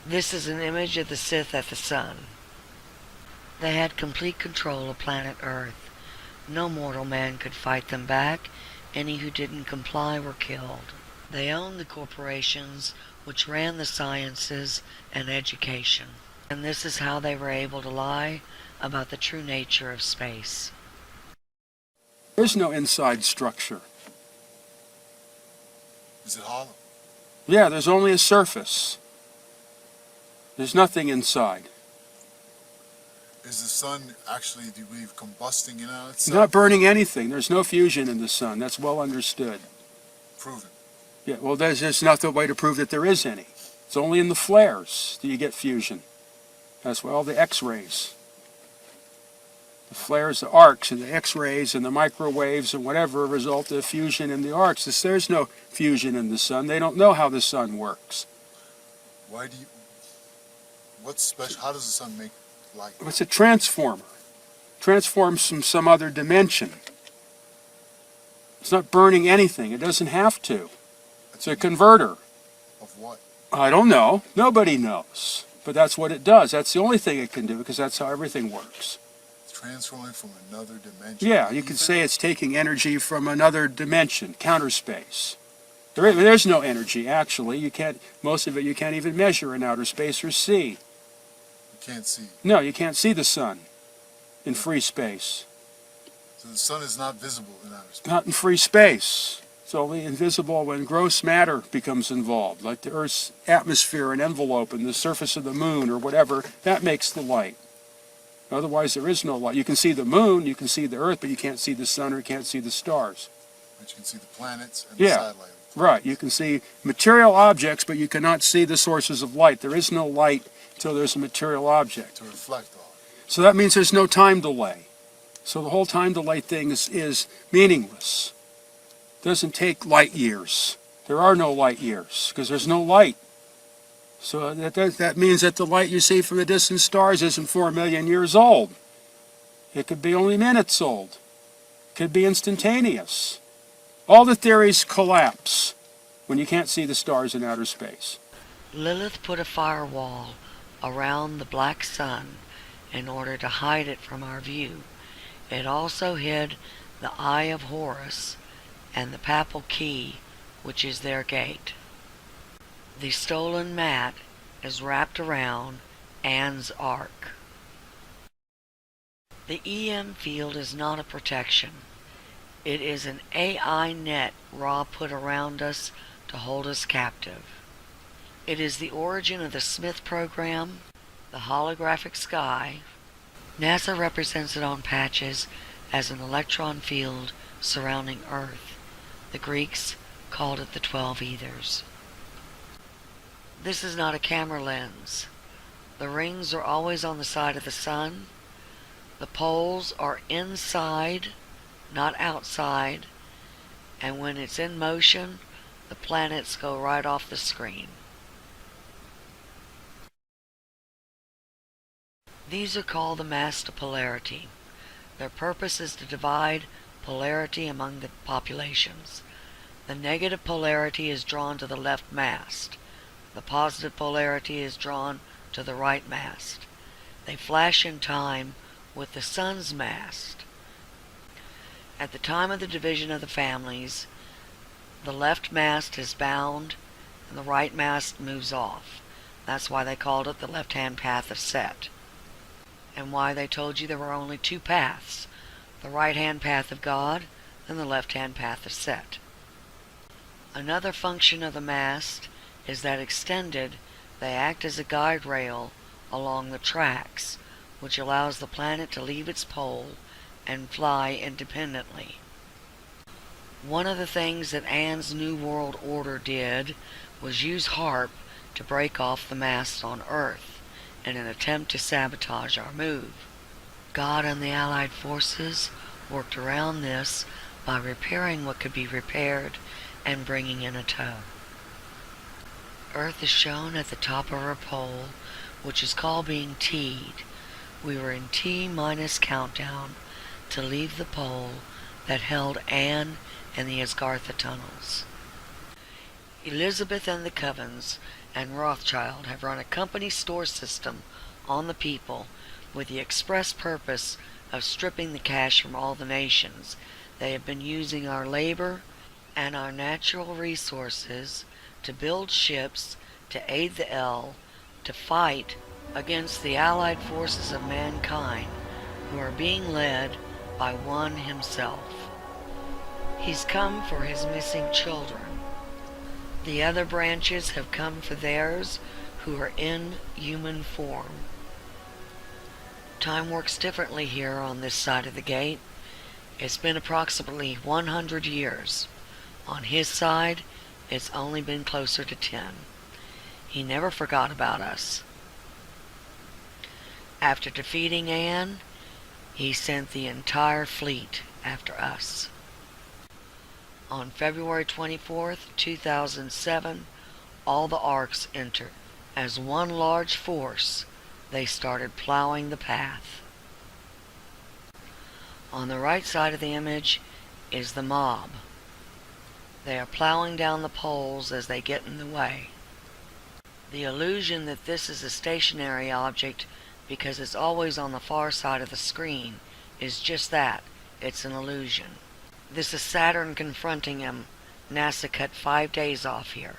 This is an image of the Sith at the sun. They had complete control of planet Earth. No mortal man could fight them back. Any who didn't comply were killed. They owned the corporations which ran the sciences and education. And this is how they were able to lie about the true nature of space. There's no inside structure. Is it hollow? Yeah, there's only a surface. There's nothing inside. Is the sun actually, do you believe, combusting in on It's itself? not burning anything. There's no fusion in the sun. That's well understood. Proven. Yeah, well, there's just not the way to prove that there is any. It's only in the flares that you get fusion. That's why all the X-rays. The flares, the arcs, and the X-rays, and the microwaves, and whatever result of fusion in the arcs. There's no fusion in the sun. They don't know how the sun works. Why do you, what's special, how does the sun make light? It's a transformer. Transforms from some other dimension. It's not burning anything. It doesn't have to. It's a converter. Of what? I don't know. Nobody knows. But that's what it does. That's the only thing it can do, because that's how everything works. It's transforming from another dimension. Yeah, you could say it's taking energy from another dimension, counter space. There's no energy, actually. You can't, most of it you can't even measure in outer space or see. You can't see. No, you can't see the sun in free space. So the sun is not visible in outer space. Not in free space. It's only invisible when gross matter becomes involved, like the Earth's atmosphere and envelope and the surface of the moon or whatever. That makes the light. Otherwise, there is no light. You can see the moon, you can see the Earth, but you can't see the sun or you can't see the stars. But you can see the planets and Yeah. the satellite. Right, you can see material objects, but you cannot see the sources of light. There is no light until there's a material object. To reflect off. So that means there's no time delay. So the whole time delay thing is meaningless. It doesn't take light years. There are no light years, because there's no light. So that means that the light you see from the distant stars isn't 4 million years old. It could be only minutes old. It could be instantaneous. All the theories collapse when you can't see the stars in outer space. Lilith put a firewall around the black sun in order to hide it from our view. It also hid the Eye of Horus and the Papal Key, which is their gate. The stolen mat is wrapped around Anne's Ark. The EM field is not a protection. It is an AI net Ra put around us to hold us captive. It is the origin of the Smith program, the holographic sky. NASA represents it on patches as an electron field surrounding Earth. The Greeks called it the 12 Ethers. This is not a camera lens. The rings are always on the side of the sun. The poles are inside, not outside. And when it's in motion, the planets go right off the screen. These are called the masts of polarity. Their purpose is to divide polarity among the populations. The negative polarity is drawn to the left mast. The positive polarity is drawn to the right mast. They flash in time with the sun's mast. At the time of the division of the families, the left mast is bound and the right mast moves off. That's why they called it the left-hand path of Set. And why they told you there were only two paths, the right-hand path of God and the left-hand path of Set. Another function of the mast is that extended, they act as a guide rail along the tracks, which allows the planet to leave its pole and fly independently. One of the things that Anne's New World Order did was use HARP to break off the masts on Earth in an attempt to sabotage our move. God and the Allied forces worked around this by repairing what could be repaired and bringing in a tow. Earth is shown at the top of our pole, which is called being T'd. We were in T- countdown to leave the pole that held Anne and the Asgartha tunnels. Elizabeth and the Covens and Rothschild have run a company store system on the people with the express purpose of stripping the cash from all the nations. They have been using our labor and our natural resources to build ships to aid the L to fight against the allied forces of mankind who are being led by one himself. He's come for his missing children. The other branches have come for theirs who are in human form. Time works differently here on this side of the gate. It's been approximately 100 years. On his side, it's only been closer to 10. He never forgot about us. After defeating Anne, he sent the entire fleet after us. On February 24th, 2007, all the arcs entered. As one large force, they started plowing the path. On the right side of the image is the mob. They are plowing down the poles as they get in the way. The illusion that this is a stationary object because it's always on the far side of the screen is just that. It's an illusion. This is Saturn confronting him. NASA cut 5 days off here.